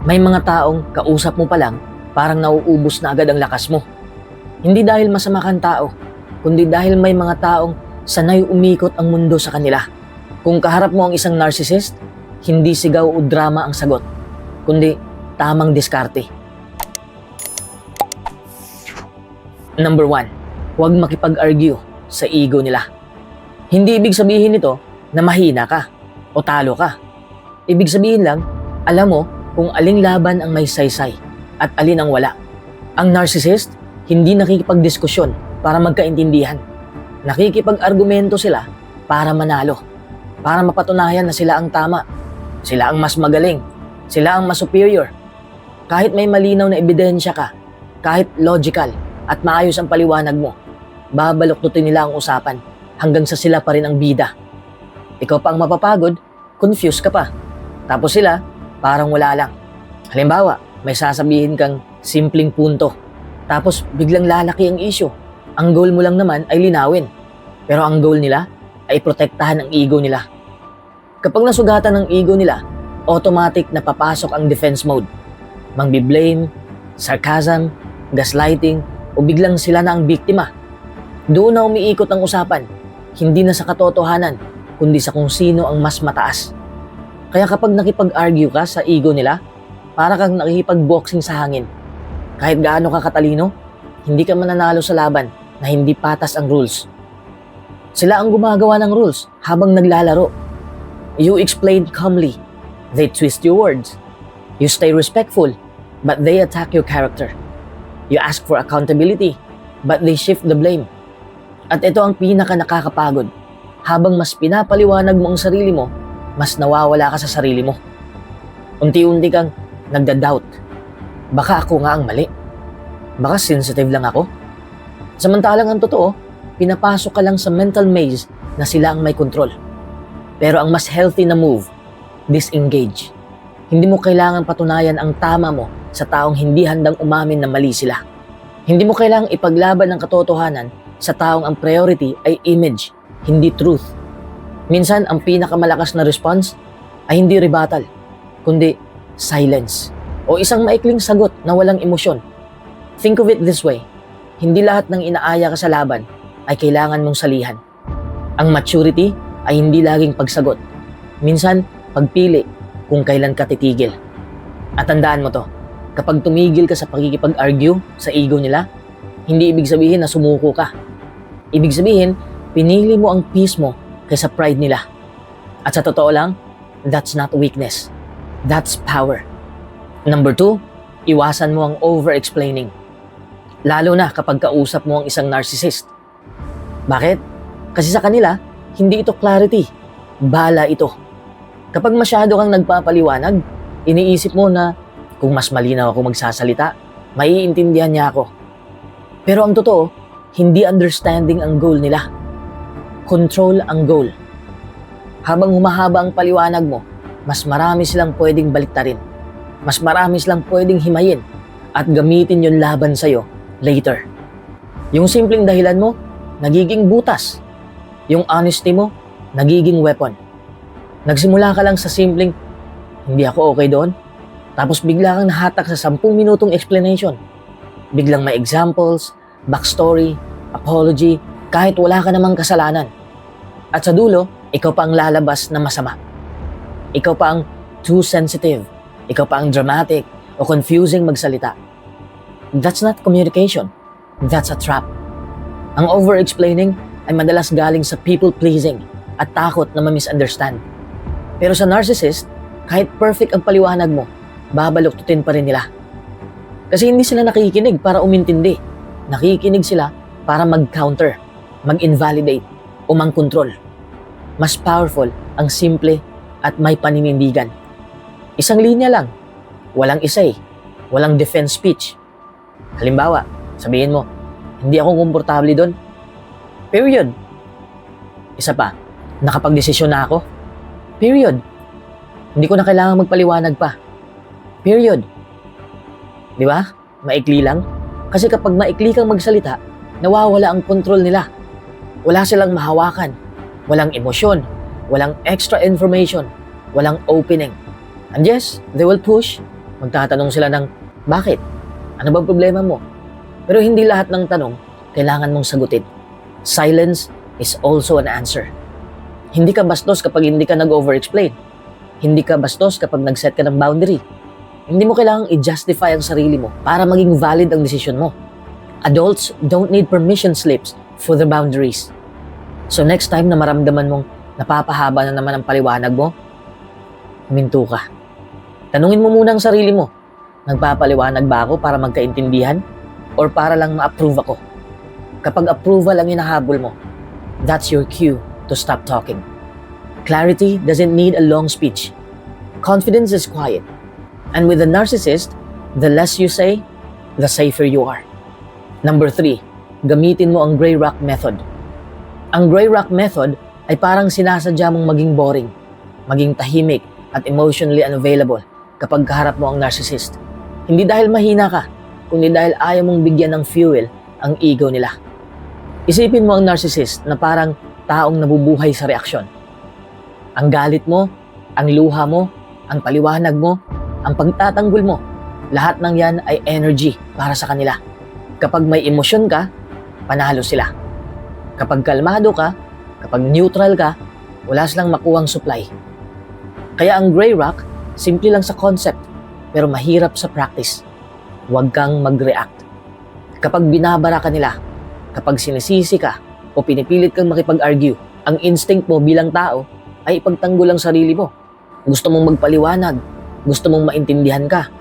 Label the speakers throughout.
Speaker 1: May mga taong kausap mo pa lang, parang nauubos na agad ang lakas mo. Hindi dahil masama kang tao, kundi dahil may mga taong sanay umikot ang mundo sa kanila. Kung kaharap mo ang isang narcissist, hindi sigaw o drama ang sagot, kundi tamang diskarte. Number 1, huwag makipag-argue sa ego nila. Hindi ibig sabihin nito na mahina ka o talo ka. Ibig sabihin lang, alam mo kung aling laban ang may saysay at alin ang wala. Ang narcissist, hindi nakikipagdiskusyon para magkaintindihan. Nakikipag-argumento sila para manalo, para mapatunayan na sila ang tama, sila ang mas magaling, sila ang mas superior. Kahit may malinaw na ebidensya ka, kahit logical at maayos ang paliwanag mo, babaluktutin nila ang usapan hanggang sa sila pa rin ang bida. Ikaw pa ang mapapagod, confused ka pa. Tapos sila, parang wala lang. Halimbawa, may sasabihin kang simpleng punto, tapos biglang lalaki ang issue. Ang goal mo lang naman ay linawin, pero ang goal nila ay protektahan ang ego nila. Kapag nasugatan ng ego nila, automatic na papasok ang defense mode. Mangbi-blame, sarcasm, gaslighting, o biglang sila na ang biktima. Doon na umiikot ang usapan, hindi na sa katotohanan, kundi sa kung sino ang mas mataas. Kaya kapag nakipag-argue ka sa ego nila, para kang nakikipag-boxing sa hangin. Kahit gaano ka katalino, hindi ka mananalo sa laban na hindi patas ang rules. Sila ang gumagawa ng rules habang naglalaro. You explain calmly, they twist your words. You stay respectful, but they attack your character. You ask for accountability, but they shift the blame. At ito ang pinaka nakakapagod. Habang mas pinapaliwanag mo ang sarili mo, mas nawawala ka sa sarili mo. Unti-unti kang nagda-doubt. Baka ako nga ang mali. Baka sensitive lang ako. Samantalang ang totoo, pinapasok ka lang sa mental maze na sila ang may control. Pero ang mas healthy na move, disengage. Hindi mo kailangan patunayan ang tama mo sa taong hindi handang umamin na mali sila. Hindi mo kailangang ipaglaban ang katotohanan sa taong ang priority ay image, hindi truth. Minsan, ang pinakamalakas na response ay hindi rebuttal, kundi silence o isang maikling sagot na walang emosyon. Think of it this way, hindi lahat ng inaaya ka sa laban ay kailangan mong salihan. Ang maturity ay hindi laging pagsagot. Minsan, pagpili kung kailan ka titigil. At tandaan mo to, kapag tumigil ka sa pagkikipag-argue sa ego nila, hindi ibig sabihin na sumuko ka. Ibig sabihin, pinili mo ang peace mo kaysa pride nila. At sa totoo lang, that's not weakness. That's power. Number 2, iwasan mo ang over-explaining. Lalo na kapag kausap mo ang isang narcissist. Bakit? Kasi sa kanila, hindi ito clarity. Bala ito. Kapag masyado kang nagpapaliwanag, iniisip mo na kung mas malinaw ako magsasalita, maiintindihan niya ako. Pero ang totoo, hindi understanding ang goal nila. Control ang goal. Habang humahaba ang paliwanag mo, mas marami silang pwedeng baliktarin. Mas marami silang pwedeng himayin at gamitin yung laban sa'yo later. Yung simpleng dahilan mo, nagiging butas. Yung honesty mo, nagiging weapon. Nagsimula ka lang sa simpleng, hindi ako okay doon. Tapos bigla kang nahatak sa 10 minutong explanation. Biglang may examples, backstory, apology, kahit wala ka namang kasalanan. At sa dulo, ikaw pa ang lalabas na masama. Ikaw pa ang too sensitive. Ikaw pa ang dramatic o confusing magsalita. That's not communication. That's a trap. Ang over-explaining ay madalas galing sa people-pleasing at takot na ma-misunderstand. Pero sa narcissist, kahit perfect ang paliwanag mo, babaluktutin pa rin nila. Kasi hindi sila nakikinig para umintindi. Nakikinig sila para mag-counter, mag-invalidate, o mang-control. Mas powerful ang simple at may paninindigan. Isang linya lang. Walang isay. Walang defense speech. Halimbawa, sabihin mo, hindi ako komportable doon. Period. Isa pa, nakapag-desisyon na ako. Period. Hindi ko na kailangan magpaliwanag pa. Period. Di ba? Maikli lang. Kasi kapag maikli kang magsalita, nawawala ang kontrol nila. Wala silang mahawakan. Walang emosyon. Walang extra information. Walang opening. And yes, they will push. Magtatanong sila ng, bakit? Ano ba problema mo? Pero hindi lahat ng tanong kailangan mong sagutin. Silence is also an answer. Hindi ka bastos kapag hindi ka nag-over-explain. Hindi ka bastos kapag nag-set ka ng boundary. Hindi mo kailangang i-justify ang sarili mo para maging valid ang desisyon mo. Adults don't need permission slips for their boundaries. So next time na maramdaman mong napapahaba na naman ang paliwanag mo, huminto ka. Tanungin mo muna ang sarili mo, nagpapaliwanag ba ako para magkaintindihan or para lang ma-approve ako? Kapag approval ang hinahabol mo, that's your cue to stop talking. Clarity doesn't need a long speech. Confidence is quiet. And with a narcissist, the less you say, the safer you are. Number 3, gamitin mo ang gray rock method. Ang gray rock method ay parang sinasadya mong maging boring, maging tahimik at emotionally unavailable kapag kaharap mo ang narcissist. Hindi dahil mahina ka, kundi dahil ayaw mong bigyan ng fuel ang ego nila. Isipin mo ang narcissist na parang taong nabubuhay sa reaksyon. Ang galit mo, ang luha mo, ang paliwanag mo, ang pagtatanggol mo, lahat ng yan ay energy para sa kanila. Kapag may emosyon ka, panalo sila. Kapag kalmado ka, kapag neutral ka, wala silang makuhang supply. Kaya ang gray rock, simple lang sa concept, pero mahirap sa practice. Huwag kang mag-react. Kapag binabara ka nila, kapag sinisisi ka, o pinipilit kang makipag-argue, ang instinct mo bilang tao ay ipagtanggol ang sarili mo. Gusto mong magpaliwanag, gusto mong maintindihan ka.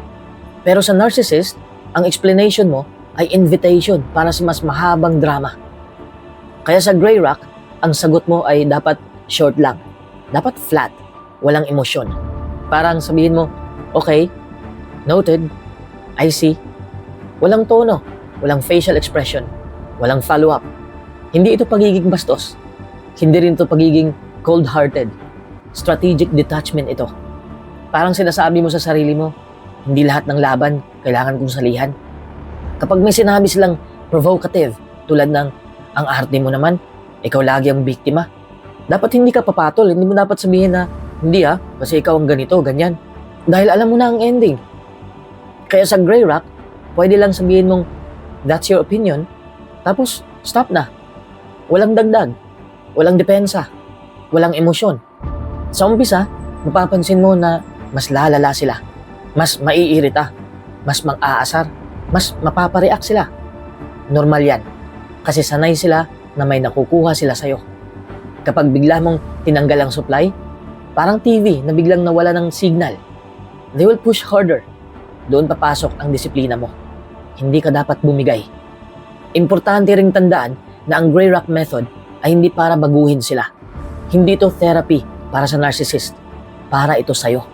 Speaker 1: Pero sa narcissist, ang explanation mo ay invitation para sa mas mahabang drama. Kaya sa gray rock, ang sagot mo ay dapat short lang. Dapat flat, walang emosyon. Parang sabihin mo, okay, noted, I see. Walang tono, walang facial expression, walang follow-up. Hindi ito pagiging bastos. Hindi rin ito pagiging cold-hearted. Strategic detachment ito. Parang sinasabi mo sa sarili mo, hindi lahat ng laban kailangan kong salihan. Kapag may sinabi silang provocative, tulad ng, ang arte mo naman, ikaw lagi ang biktima. Dapat hindi ka papatol, hindi mo dapat sabihin na, hindi kasi ikaw ang ganito, ganyan. Dahil alam mo na ang ending. Kaya sa gray rock, pwede lang sabihin mong, that's your opinion, tapos stop na. Walang dagdag, walang depensa, walang emosyon. Sa umpisa, mapapansin mo na mas lalala sila, mas maiirita, mas mag-aasar, mas mapapareact sila. Normal yan, kasi sanay sila na may nakukuha sila sa'yo. Kapag bigla mong tinanggal ang supply, parang TV na biglang nawala ng signal. They will push harder. Doon papasok ang disiplina mo. Hindi ka dapat bumigay. Importante ring tandaan na ang gray rock method ay hindi para baguhin sila. Hindi ito therapy para sa narcissist. Para ito sa'yo.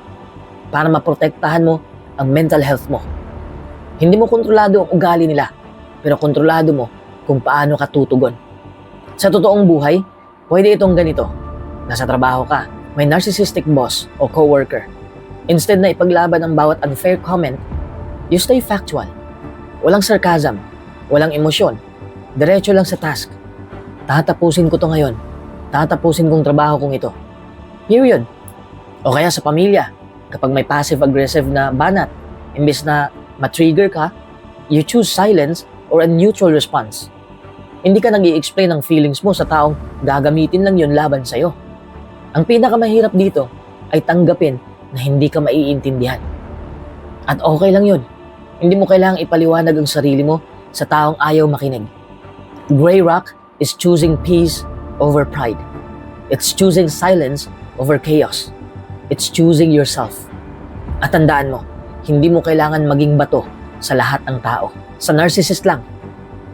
Speaker 1: Para maprotektahan mo ang mental health mo. Hindi mo kontrolado ang ugali nila, pero kontrolado mo kung paano ka tutugon. Sa totoong buhay, pwede itong ganito. Nasa trabaho ka, may narcissistic boss o coworker. Instead na ipaglaban ang bawat unfair comment, you stay factual. Walang sarcasm, walang emosyon. Diretso lang sa task. Tatapusin ko to ngayon. Tatapusin kong trabaho kong ito. Period. O kaya sa pamilya, kapag may passive-aggressive na banat, imbes na matrigger ka, you choose silence or a neutral response. Hindi ka nag-i-explain ang feelings mo sa taong gagamitin lang yun laban sa'yo. Ang pinakamahirap dito ay tanggapin na hindi ka maiintindihan. At okay lang yun. Hindi mo kailangang ipaliwanag ang sarili mo sa taong ayaw makinig. Gray rock is choosing peace over pride. It's choosing silence over chaos. It's choosing yourself. At tandaan mo, hindi mo kailangan maging bato sa lahat ng tao. Sa narcissist lang.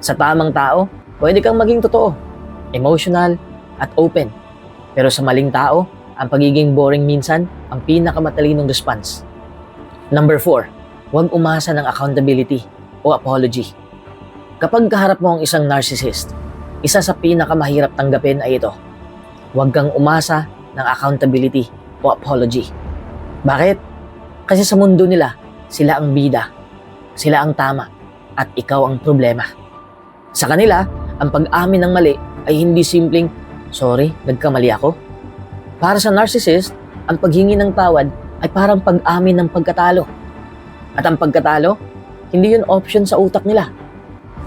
Speaker 1: Sa tamang tao, pwede kang maging totoo, emotional, at open. Pero sa maling tao, ang pagiging boring minsan ang pinakamatalinong response. Number 4, huwag umasa ng accountability o apology. Kapag kaharap mo ang isang narcissist, isa sa pinakamahirap tanggapin ay ito. Huwag kang umasa ng accountability o apology. Bakit? Kasi sa mundo nila, sila ang bida, sila ang tama, at ikaw ang problema. Sa kanila, ang pag-amin ng mali ay hindi simpleng, sorry, nagkamali ako. Para sa narcissist, ang paghingi ng tawad ay parang pag-amin ng pagkatalo. At ang pagkatalo, hindi yun option sa utak nila.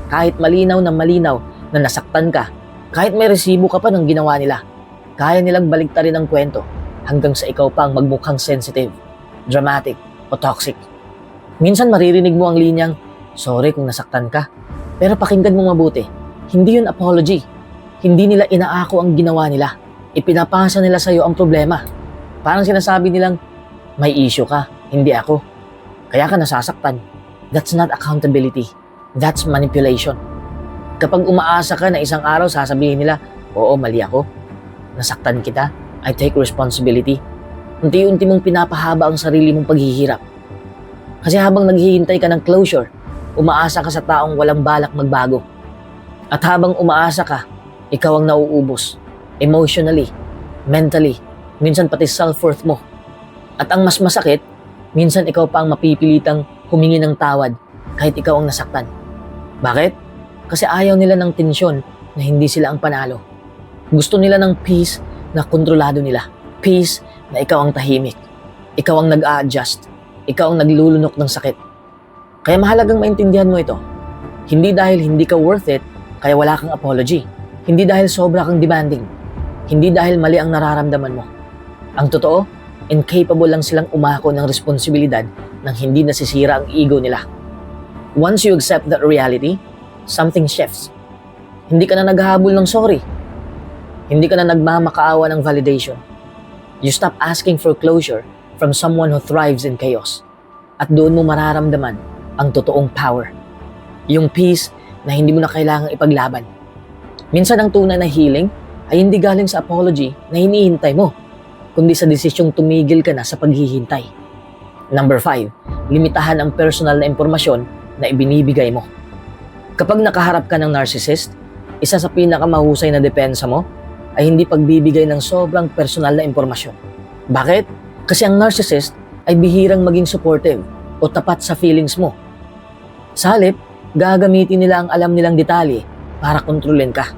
Speaker 1: Kahit malinaw na nasaktan ka, kahit may resibo ka pa ng ginawa nila, kaya nilang baliktarin ang kwento hanggang sa ikaw pa ang magmukhang sensitive, dramatic, o toxic. Minsan maririnig mo ang linyang, sorry kung nasaktan ka, pero pakinggan mo mabuti, hindi yun apology. Hindi nila inaako ang ginawa nila. Ipinapasa nila sa'yo ang problema. Parang sinasabi nilang, may issue ka, hindi ako. Kaya ka nasasaktan. That's not accountability. That's manipulation. Kapag umaasa ka na isang araw, sasabihin nila, oo, mali ako. Nasaktan kita. I take responsibility. Unti-unti mong pinapahaba ang sarili mong paghihirap. Kasi habang naghihintay ka ng closure, umaasa ka sa taong walang balak magbago. At habang umaasa ka, ikaw ang nauubos. Emotionally, mentally, minsan pati self-worth mo. At ang mas masakit, minsan ikaw pa ang mapipilitang humingi ng tawad kahit ikaw ang nasaktan. Bakit? Kasi ayaw nila ng tensyon na hindi sila ang panalo. Gusto nila ng peace na kontrolado nila. Peace na ikaw ang tahimik. Ikaw ang nag-a-adjust. Ikaw ang naglulunok ng sakit. Kaya mahalagang maintindihan mo ito. Hindi dahil hindi ka worth it, kaya wala kang apology. Hindi dahil sobra kang demanding. Hindi dahil mali ang nararamdaman mo. Ang totoo, incapable lang silang umako ng responsibilidad nang hindi nasisira ang ego nila. Once you accept that reality, something shifts. Hindi ka na naghahabol ng sorry. Hindi ka na nagmamakaawa ng validation. You stop asking for closure from someone who thrives in chaos. At doon mo mararamdaman ang totoong power. Yung peace na hindi mo na kailangang ipaglaban. Minsan ang tunay na healing ay hindi galing sa apology na hinihintay mo, kundi sa desisyong tumigil ka na sa paghihintay. Number 5, limitahan ang personal na impormasyon na ibinibigay mo. Kapag nakaharap ka ng narcissist, isa sa pinakamahusay na depensa mo ay hindi pagbibigay ng sobrang personal na impormasyon. Bakit? Kasi ang narcissist ay bihirang maging supportive o tapat sa feelings mo. Sa halip, gagamitin nila ang alam nilang detalye para kontrolin ka,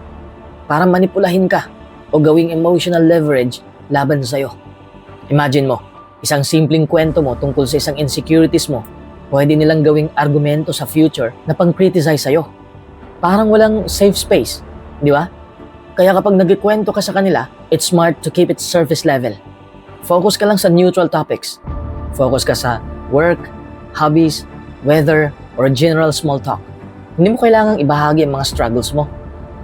Speaker 1: para manipulahin ka, o gawing emotional leverage laban sa'yo. Imagine mo, isang simpleng kwento mo tungkol sa isang insecurities mo, pwede nilang gawing argumento sa future na pang-criticize sa'yo. Parang walang safe space, di ba? Kaya kapag nagkikwento ka sa kanila, it's smart to keep it surface level. Focus ka lang sa neutral topics. Focus ka sa work, hobbies, weather, or general small talk. Hindi mo kailangang ibahagi ang mga struggles mo,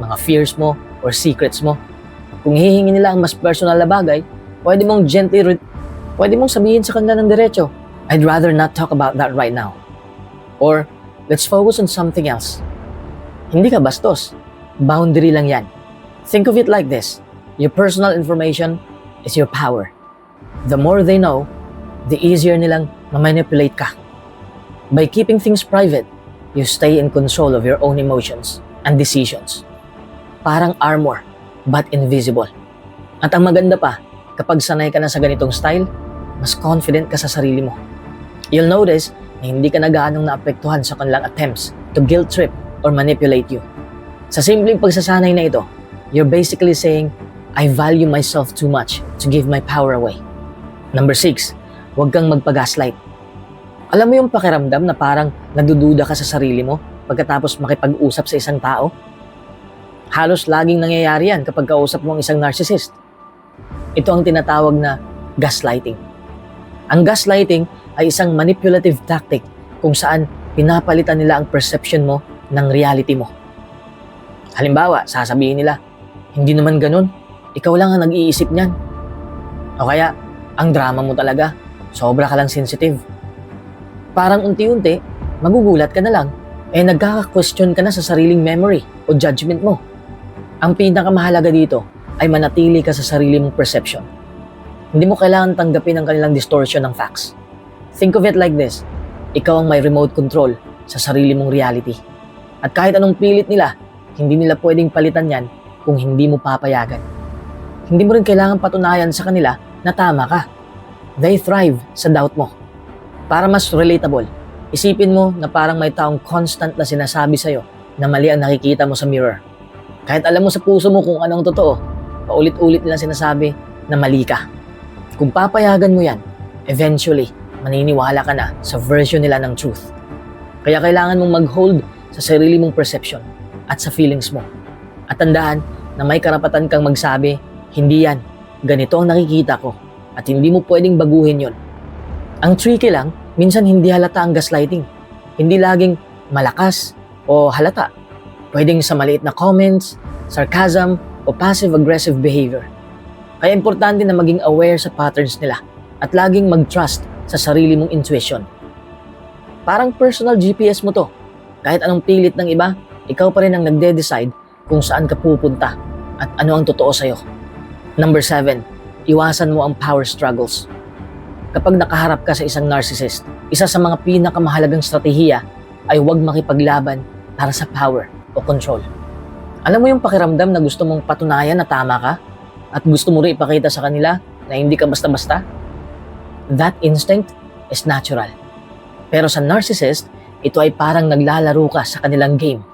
Speaker 1: mga fears mo, or secrets mo. Kung hihingi nila ang mas personal na bagay, pwede mong sabihin sa kanila ng diretso, I'd rather not talk about that right now. Or, let's focus on something else. Hindi ka bastos. Boundary lang yan. Think of it like this. Your personal information is your power. The more they know, the easier nilang ma-manipulate ka. By keeping things private, you stay in control of your own emotions and decisions. Parang armor, but invisible. At ang maganda pa, kapag sanay ka na sa ganitong style, mas confident ka sa sarili mo. You'll notice na hindi ka na gaanong naapektuhan sa kanilang attempts to guilt trip or manipulate you. Sa simpleng pagsasanay na ito, you're basically saying, I value myself too much to give my power away. Number 6, huwag kang magpa-gaslight. Alam mo yung pakiramdam na parang nagdududa ka sa sarili mo pagkatapos makipag-usap sa isang tao? Halos laging nangyayari yan kapag kausap mo ang isang narcissist. Ito ang tinatawag na gaslighting. Ang gaslighting ay isang manipulative tactic kung saan pinapalitan nila ang perception mo ng reality mo. Halimbawa, sasabihin nila, hindi naman ganun, ikaw lang ang nag-iisip niyan. O kaya, ang drama mo talaga, sobra ka lang sensitive. Parang unti-unti, magugulat ka na lang, nagkaka-question ka na sa sariling memory o judgment mo. Ang pinakamahalaga dito ay manatili ka sa sarili mong perception. Hindi mo kailangan tanggapin ang kanilang distortion ng facts. Think of it like this, ikaw ang may remote control sa sarili mong reality. At kahit anong pilit nila, hindi nila pwedeng palitan yan kung hindi mo papayagan. Hindi mo rin kailangan patunayan sa kanila na tama ka. They thrive sa doubt mo. Para mas relatable, isipin mo na parang may taong constant na sinasabi sa'yo na mali ang nakikita mo sa mirror. Kahit alam mo sa puso mo kung anong totoo, paulit-ulit nilang sinasabi na mali ka. Kung papayagan mo yan, eventually, maniniwala ka na sa version nila ng truth. Kaya kailangan mong mag-hold sa sarili mong perception at sa feelings mo. At tandaan na may karapatan kang magsabi, hindi yan, ganito ang nakikita ko at hindi mo pwedeng baguhin yon. Ang tricky lang, minsan hindi halata ang gaslighting. Hindi laging malakas o halata. Pwedeng sa maliit na comments, sarcasm o passive-aggressive behavior. Kaya importante na maging aware sa patterns nila at laging mag-trust sa sarili mong intuition. Parang personal GPS mo to. Kahit anong pilit ng iba, ikaw pa rin ang nagde-decide kung saan ka pupunta at ano ang totoo sa'yo. Number 7, iwasan mo ang power struggles. Kapag nakaharap ka sa isang narcissist, isa sa mga pinakamahalagang strategiya ay huwag makipaglaban para sa power o control. Alam mo yung pakiramdam na gusto mong patunayan na tama ka at gusto mo rin ipakita sa kanila na hindi ka basta-basta? That instinct is natural. Pero sa narcissist, ito ay parang naglalaro ka sa kanilang game.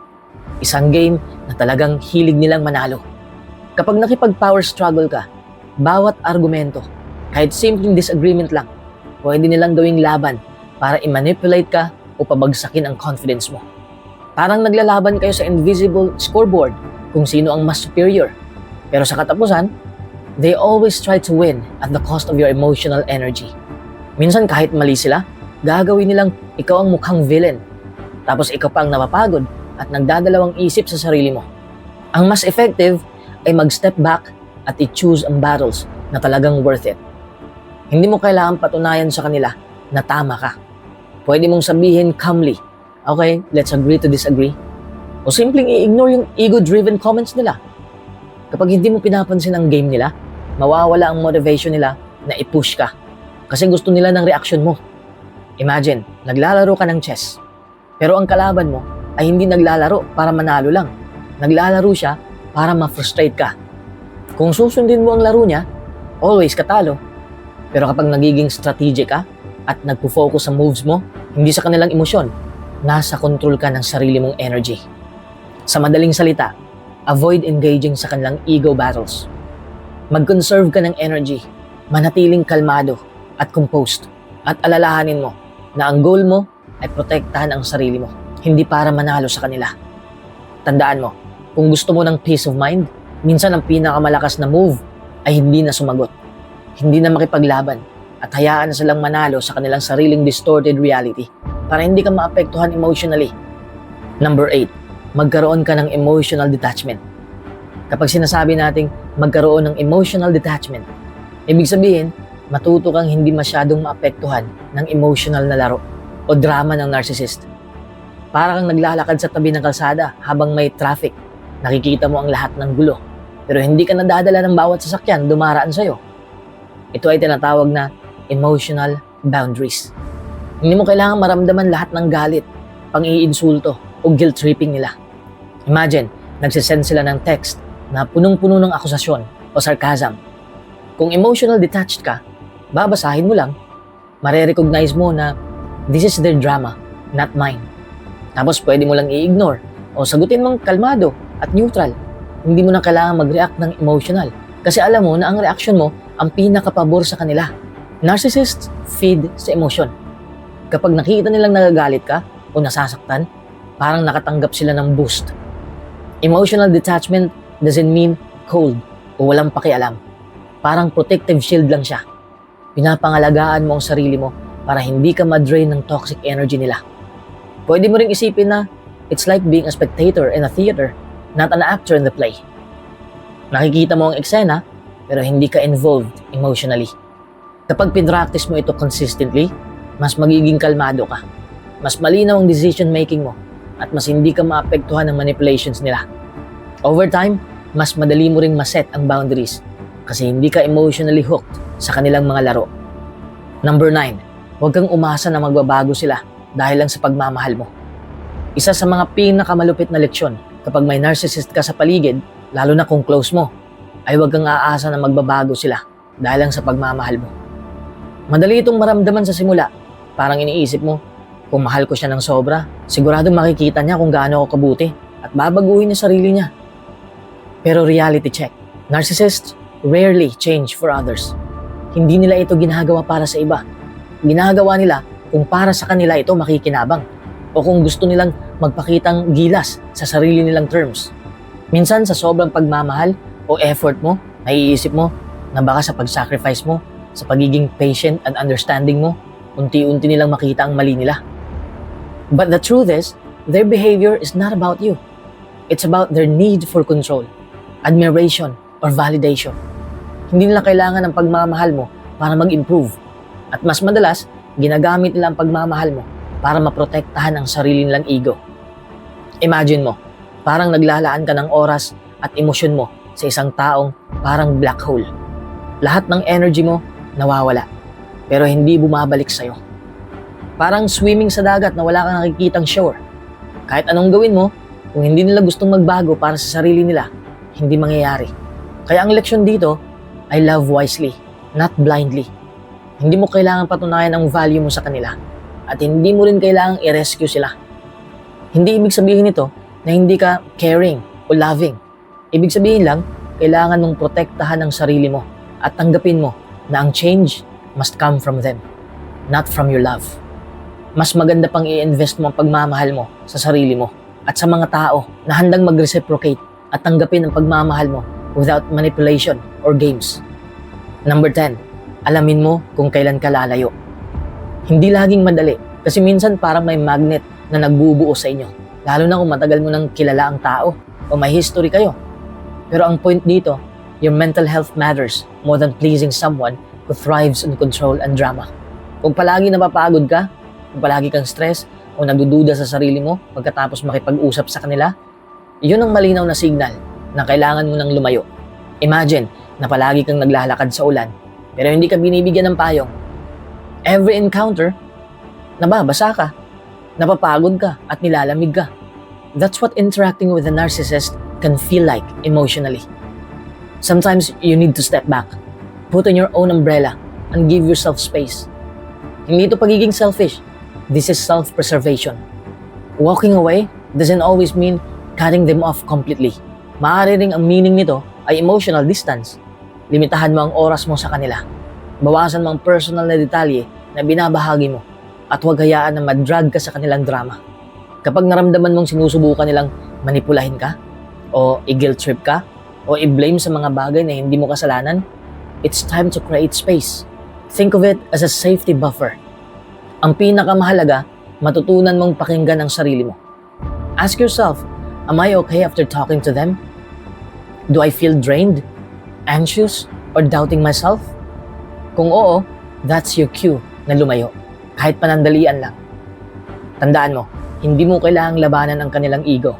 Speaker 1: Isang game na talagang hilig nilang manalo. Kapag nakipag-power struggle ka, bawat argumento, kahit simpleng disagreement lang, pwede nilang gawing laban para i-manipulate ka o pabagsakin ang confidence mo. Parang naglalaban kayo sa invisible scoreboard kung sino ang mas superior. Pero sa katapusan, they always try to win at the cost of your emotional energy. Minsan kahit mali sila, gagawin nilang ikaw ang mukhang villain. Tapos ikaw pa ang napapagod at nagdadalawang isip sa sarili mo. Ang mas effective ay mag-step back at i-choose ang battles na talagang worth it. Hindi mo kailangan patunayan sa kanila na tama ka. Pwede mong sabihin calmly, okay, let's agree to disagree. O simpleng i-ignore yung ego-driven comments nila. Kapag hindi mo pinapansin ang game nila, mawawala ang motivation nila na i-push ka. Kasi gusto nila ng reaction mo. Imagine, naglalaro ka ng chess. Pero ang kalaban mo ay hindi naglalaro para manalo lang. Naglalaro siya para ma-frustrate ka. Kung susundin mo ang laro niya, always katalo. Pero kapag nagiging strategic ka at nagpo-focus sa moves mo, hindi sa kanilang emosyon, nasa control ka ng sarili mong energy. Sa madaling salita, avoid engaging sa kanilang ego battles. Mag-conserve ka ng energy, manatiling kalmado at composed, at alalahanin mo na ang goal mo ay protektahan ang sarili mo, hindi para manalo sa kanila. Tandaan mo, kung gusto mo ng peace of mind, minsan ang pinakamalakas na move ay hindi na sumagot, hindi na makipaglaban, at hayaan na silang manalo sa kanilang sariling distorted reality para hindi ka maapektuhan emotionally. Number 8, magkaroon ka ng emotional detachment. Kapag sinasabi nating magkaroon ng emotional detachment, ibig sabihin, matuto kang hindi masyadong maapektuhan ng emotional na laro o drama ng narcissist. Para kang naglalakad sa tabi ng kalsada habang may traffic. Nakikita mo ang lahat ng gulo, pero hindi ka nadadala ng bawat sasakyan dumaraan sa'yo. Ito ay tinatawag na emotional boundaries. Hindi mo kailangan maramdaman lahat ng galit, pang-iinsulto o guilt-tripping nila. Imagine, nagsisend sila ng text na punong-puno ng akusasyon o sarcasm. Kung emotional detached ka, babasahin mo lang, mare-recognize mo na this is their drama, not mine. Tapos pwede mo lang i-ignore o sagutin mong kalmado at neutral. Hindi mo na kailangan mag-react ng emotional kasi alam mo na ang reaction mo ang pinakapabor sa kanila. Narcissists feed sa emotion. Kapag nakita nilang nagagalit ka o nasasaktan, parang nakatanggap sila ng boost. Emotional detachment doesn't mean cold o walang pakialam. Parang protective shield lang siya. Pinapangalagaan mo ang sarili mo para hindi ka ma-drain ng toxic energy nila. Pwede mo ring isipin na it's like being a spectator in a theater, not an actor in the play. Nakikita mo ang eksena, pero hindi ka involved emotionally. Kapag pinractice mo ito consistently, mas magiging kalmado ka. Mas malinaw ang decision making mo at mas hindi ka maapektuhan ng manipulations nila. Over time, mas madali mo ring maset ang boundaries kasi hindi ka emotionally hooked sa kanilang mga laro. Number 9, huwag kang umasa na magbabago sila dahil lang sa pagmamahal mo. Isa sa mga pinakamalupit na leksyon kapag may narcissist ka sa paligid, lalo na kung close mo, ay huwag kang aasa na magbabago sila dahil lang sa pagmamahal mo. Madali itong maramdaman sa simula. Parang iniisip mo, kung mahal ko siya ng sobra, siguradong makikita niya kung gaano ako kabuti at babaguhin niya sarili niya. Pero reality check, narcissists rarely change for others. Hindi nila ito ginagawa para sa iba. ginagawa nila kung para sa kanila ito makikinabang o kung gusto nilang magpakitang gilas sa sarili nilang terms. Minsan sa sobrang pagmamahal o effort mo, naiisip mo na baka sa pag-sacrifice mo, sa pagiging patient and understanding mo, unti-unti nilang makita ang mali nila. But the truth is, their behavior is not about you. It's about their need for control, admiration, or validation. Hindi nila kailangan ng pagmamahal mo para mag-improve. At mas madalas, ginagamit nila ang pagmamahal mo para maprotektahan ang sarili nilang ego. Imagine mo, parang naglalaan ka ng oras at emosyon mo sa isang taong parang black hole. Lahat ng energy mo nawawala, pero hindi bumabalik sa'yo. Parang swimming sa dagat na wala kang nakikitang shore. Kahit anong gawin mo, kung hindi nila gustong magbago para sa sarili nila, hindi mangyayari. Kaya ang leksyon dito ay love wisely, not blindly. Hindi mo kailangan patunayan ang value mo sa kanila at hindi mo rin kailangang i-rescue sila. Hindi ibig sabihin nito na hindi ka caring o loving. Ibig sabihin lang, kailangan mong protektahan ang sarili mo at tanggapin mo na ang change must come from them, not from your love. Mas maganda pang i-invest mo ang pagmamahal mo sa sarili mo at sa mga tao na handang mag-reciprocate at tanggapin ang pagmamahal mo without manipulation or games. Number 10, alamin mo kung kailan ka lalayo. Hindi laging madali kasi minsan parang may magnet na nagbubuo sa inyo, lalo na kung matagal mo nang kilala ang tao o may history kayo. Pero ang point dito, your mental health matters more than pleasing someone who thrives on control and drama. Kung palagi napapagod ka, kung palagi kang stress o nagdududa sa sarili mo pagkatapos makipag-usap sa kanila, yun ang malinaw na signal na kailangan mo nang lumayo. Imagine na palagi kang naglalakad sa ulan pero hindi ka binibigyan ng payong. Every encounter, nababasa ka, napapagod ka at nilalamig ka. That's what interacting with a narcissist can feel like emotionally. Sometimes you need to step back, put on your own umbrella, and give yourself space. Hindi ito pagiging selfish. This is self-preservation. Walking away doesn't always mean cutting them off completely. Maaari ring ang meaning nito ay emotional distance. Limitahan mo ang oras mo sa kanila. Bawasan mo ang personal na detalye na binabahagi mo at huwag hayaan na madrag ka sa kanilang drama. Kapag naramdaman mong sinusubukan nilang manipulahin ka o i-guilt trip ka o i-blame sa mga bagay na hindi mo kasalanan, it's time to create space. Think of it as a safety buffer. Ang pinakamahalaga, matutunan mong pakinggan ang sarili mo. Ask yourself, am I okay after talking to them? Do I feel drained, anxious, or doubting myself? Kung oo, that's your cue na lumayo, kahit panandalian lang. Tandaan mo, hindi mo kailangang labanan ang kanilang ego.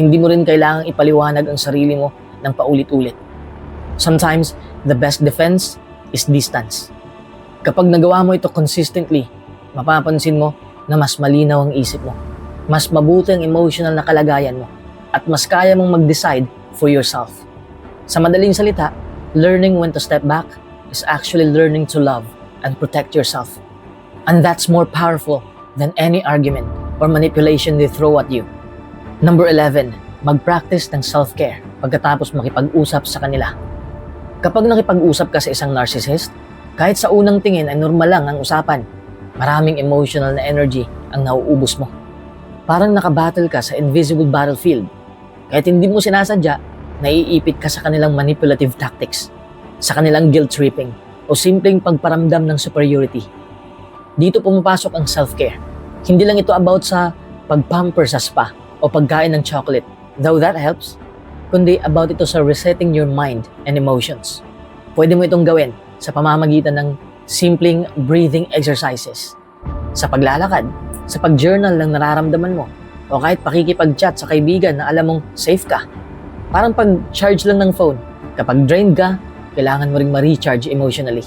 Speaker 1: Hindi mo rin kailangang ipaliwanag ang sarili mo ng paulit-ulit. Sometimes, the best defense is distance. Kapag nagawa mo ito consistently, mapapansin mo na mas malinaw ang isip mo, mas mabuti ang emotional na kalagayan mo, at mas kaya mong mag-decide for yourself. Sa madaling salita, learning when to step back is actually learning to love and protect yourself. And that's more powerful than any argument or manipulation they throw at you. Number 11, mag-practice ng self-care pagkatapos makipag-usap sa kanila. Kapag nakipag-usap ka sa isang narcissist, kahit sa unang tingin ay normal lang ang usapan, maraming emotional na energy ang nauubos mo. Parang nakabattle ka sa invisible battlefield. Kahit hindi mo sinasadya, naiipit ka sa kanilang manipulative tactics, sa kanilang guilt-tripping, o simpleng pagparamdam ng superiority. Dito pumapasok ang self-care. Hindi lang ito about sa pagpamper sa spa o pagkain ng chocolate, though that helps, kundi about ito sa resetting your mind and emotions. Pwede mo itong gawin sa pamamagitan ng simpleng breathing exercises, sa paglalakad, sa pag-journal ng nararamdaman mo, o kahit pakikipag-chat sa kaibigan na alam mong safe ka. Parang pag-charge lang ng phone. Kapag drained ka, kailangan mo ring ma-recharge emotionally.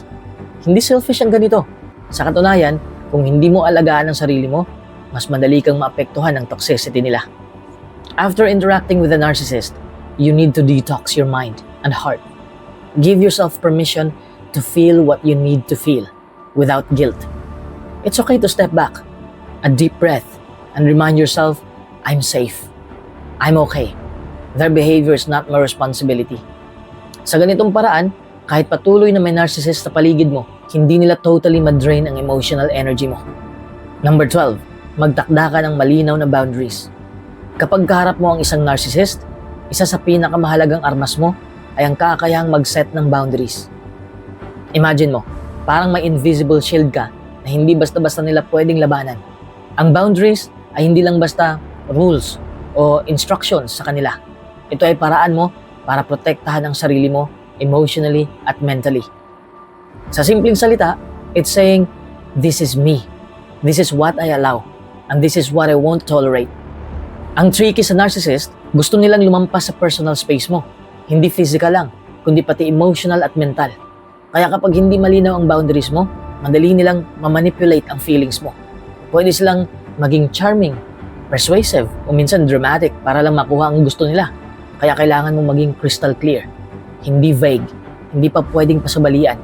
Speaker 1: Hindi selfish ang ganito. Sa katunayan, kung hindi mo alagaan ang sarili mo, mas madali kang maapektuhan ng toxicity nila. After interacting with a narcissist, you need to detox your mind and heart. Give yourself permission to feel what you need to feel without guilt. It's okay to step back, a deep breath, and remind yourself, I'm safe. I'm okay. Their behavior is not my responsibility. Sa ganitong paraan, kahit patuloy na may narcissist sa paligid mo, hindi nila totally madrain ang emotional energy mo. Number 12, magtakda ka ng malinaw na boundaries. Kapag kaharap mo ang isang narcissist, isa sa pinakamahalagang armas mo ay ang kakayahang mag-set ng boundaries. Imagine mo, parang may invisible shield ka na hindi basta-basta nila pwedeng labanan. Ang boundaries ay hindi lang basta rules o instructions sa kanila. Ito ay paraan mo para protektahan ang sarili mo emotionally at mentally. Sa simpleng salita, it's saying, this is me. This is what I allow. And this is what I won't tolerate. Ang tricky sa narcissist, gusto nilang lumampas sa personal space mo. Hindi physical lang, kundi pati emotional at mental. Kaya kapag hindi malinaw ang boundaries mo, madali nilang mamanipulate ang feelings mo. Pwede silang maging charming, persuasive, o minsan dramatic para lang makuha ang gusto nila. Kaya kailangan mong maging crystal clear. Hindi vague, hindi pa pwedeng pasabalian.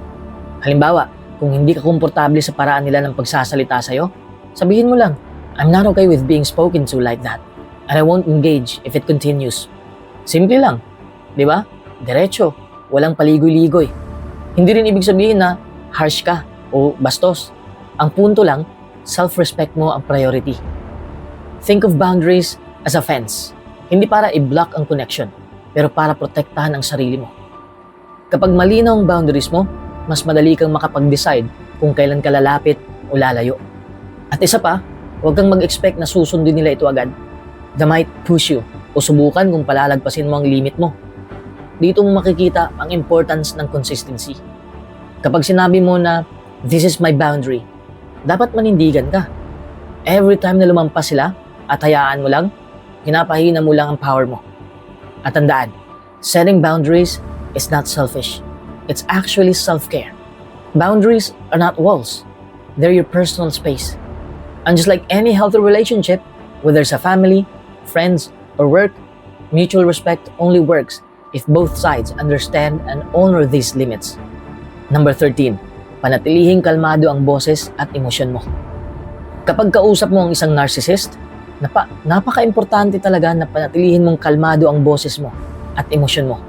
Speaker 1: Halimbawa, kung hindi ka komportable sa paraan nila ng pagsasalita sa'yo, sabihin mo lang, I'm not okay with being spoken to like that. And I won't engage if it continues. Simple lang, di ba? Diretso, walang paligoy-ligoy. Hindi rin ibig sabihin na harsh ka o bastos. Ang punto lang, self-respect mo ang priority. Think of boundaries as a fence. Hindi para i-block ang connection, pero para protektahan ang sarili mo. Kapag malinaw ang boundaries mo, mas madali kang makapag-decide kung kailan ka lalapit o lalayo. At isa pa, huwag kang mag-expect na susundin nila ito agad. They might push you o subukan kung palalagpasin mo ang limit mo. Dito mo makikita ang importance ng consistency. Kapag sinabi mo na, this is my boundary, dapat manindigan ka. Every time na lumampas sila at hayaan mo lang, pinapahina mo lang ang power mo. At tandaan, setting boundaries is not selfish. It's actually self-care. Boundaries are not walls. They're your personal space. And just like any healthy relationship, whether it's a family, friends, or work, mutual respect only works if both sides understand and honor these limits. Number 13, panatilihing kalmado ang boses at emosyon mo. Kapag kausap mo ang isang narcissist, napaka-importante talaga na panatilihin mong kalmado ang boses mo at emosyon mo.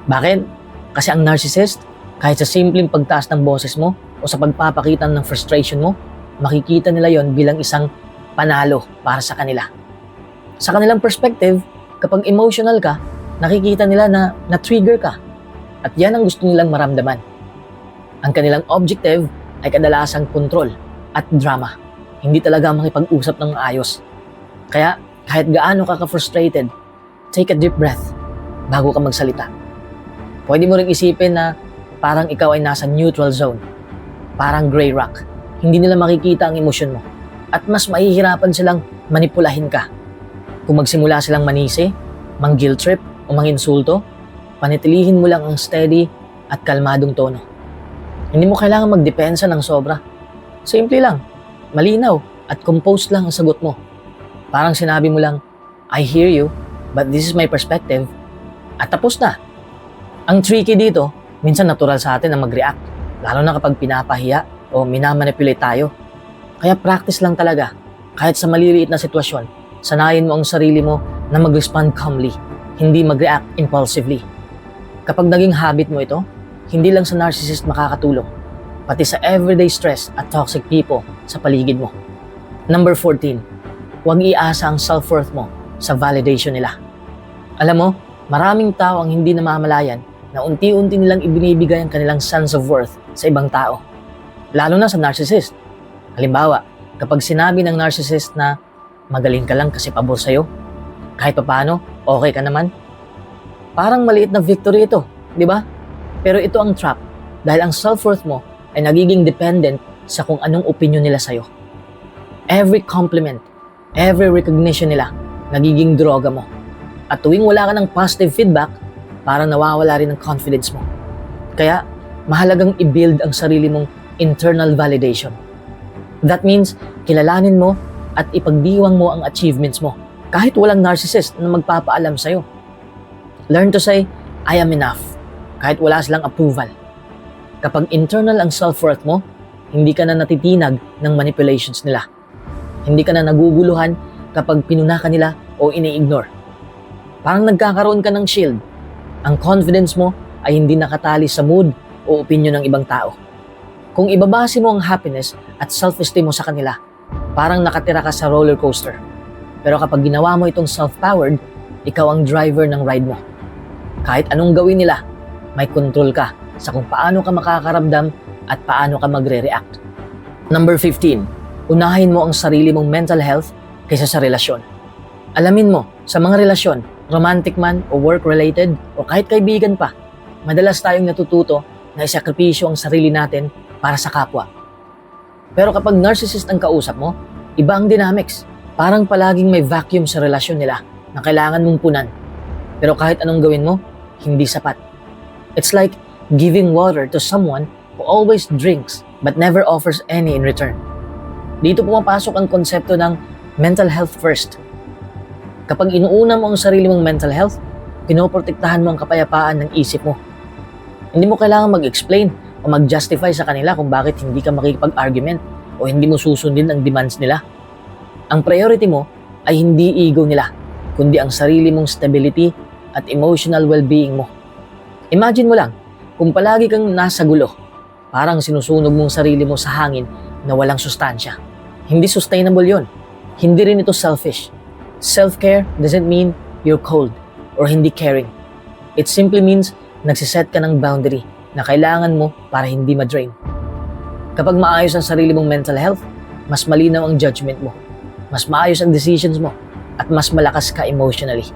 Speaker 1: Bakit? Kasi ang narcissist, kahit sa simpleng pagtaas ng boses mo o sa pagpapakita ng frustration mo, makikita nila yon bilang isang panalo para sa kanila. Sa kanilang perspective, kapag emotional ka, nakikita nila na na-trigger ka. At yan ang gusto nilang maramdaman. Ang kanilang objective ay kadalasang control at drama. Hindi talaga makipag-usap ng ayos. Kaya kahit gaano ka ka-frustrated, take a deep breath bago ka magsalita. Pwede mo ring isipin na parang ikaw ay nasa neutral zone. Parang gray rock. Hindi nila makikita ang emosyon mo. At mas mahihirapan silang manipulahin ka. Kung magsimula silang manisi, mang-guilt trip o mang-insulto, panitilihin mo lang ang steady at kalmadong tono. Hindi mo kailangan magdepensa ng sobra. Simple lang, malinaw at composed lang ang sagot mo. Parang sinabi mo lang, I hear you, but this is my perspective. At tapos na. Ang tricky dito, minsan natural sa atin na mag-react, lalo na kapag pinapahiya o minamanipulate tayo. Kaya practice lang talaga. Kahit sa maliliit na sitwasyon, sanayin mo ang sarili mo na mag-respond calmly, hindi mag-react impulsively. Kapag naging habit mo ito, hindi lang sa narcissist makakatulong, pati sa everyday stress at toxic people sa paligid mo. Number 14, huwag iasa ang self-worth mo sa validation nila. Alam mo, maraming tao ang hindi namamalayan na unti-unti nilang ibinibigay ang kanilang sense of worth sa ibang tao. Lalo na sa narcissist. Halimbawa, kapag sinabi ng narcissist na magaling ka lang kasi pabor sa'yo, kahit papaano, okay ka naman. Parang maliit na victory ito, di ba? Pero ito ang trap dahil ang self-worth mo ay nagiging dependent sa kung anong opinion nila sa'yo. Every compliment, every recognition nila, nagiging droga mo. At tuwing wala ka ng positive feedback, parang nawawala rin ang confidence mo. Kaya, mahalagang i-build ang sarili mong internal validation. That means, kilalanin mo at ipagdiwang mo ang achievements mo, kahit walang narcissist na magpapaalam sa'yo. Learn to say, I am enough, kahit wala silang approval. Kapag internal ang self-worth mo, hindi ka na natitinag ng manipulations nila. Hindi ka na naguguluhan kapag pinuna ka nila o ini-ignore. Parang nagkakaroon ka ng shield. Ang confidence mo ay hindi nakatali sa mood o opinion ng ibang tao. Kung ibabase mo ang happiness at self-esteem mo sa kanila, parang nakatira ka sa roller coaster. Pero kapag ginawa mo itong self-powered, ikaw ang driver ng ride mo. Kahit anong gawin nila, may control ka sa kung paano ka makakaramdam at paano ka magre-react. Number 15, unahin mo ang sarili mong mental health kaysa sa relasyon. Alamin mo, sa mga relasyon, romantic man o work-related o kahit kaibigan pa, madalas tayong natututo na isakripisyo ang sarili natin para sa kapwa. Pero kapag narcissist ang kausap mo, iba ang dynamics. Parang palaging may vacuum sa relasyon nila na kailangan mong punan. Pero kahit anong gawin mo, hindi sapat. It's like giving water to someone who always drinks but never offers any in return. Dito pumapasok ang konsepto ng mental health first. Kapag inuuna mo ang sarili mong mental health, pinoprotektahan mo ang kapayapaan ng isip mo. Hindi mo kailangan mag-explain o mag-justify sa kanila kung bakit hindi ka makikipag-argument o hindi mo susundin ang demands nila. Ang priority mo ay hindi ego nila, kundi ang sarili mong stability at emotional well-being mo. Imagine mo lang, kung palagi kang nasa gulo, parang sinusunog mong sarili mo sa hangin na walang sustansya. Hindi sustainable yon. Hindi rin ito selfish. Self-care doesn't mean you're cold or hindi caring. It simply means nagsiset ka ng boundary na kailangan mo para hindi ma-drain. Kapag maayos ang sarili mong mental health, mas malinaw ang judgment mo, mas maayos ang decisions mo, at mas malakas ka emotionally.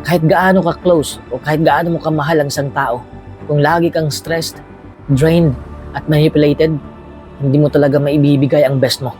Speaker 1: Kahit gaano ka close o kahit gaano mo kamahal ang isang tao, kung lagi kang stressed, drained, at manipulated, hindi mo talaga maibibigay ang best mo.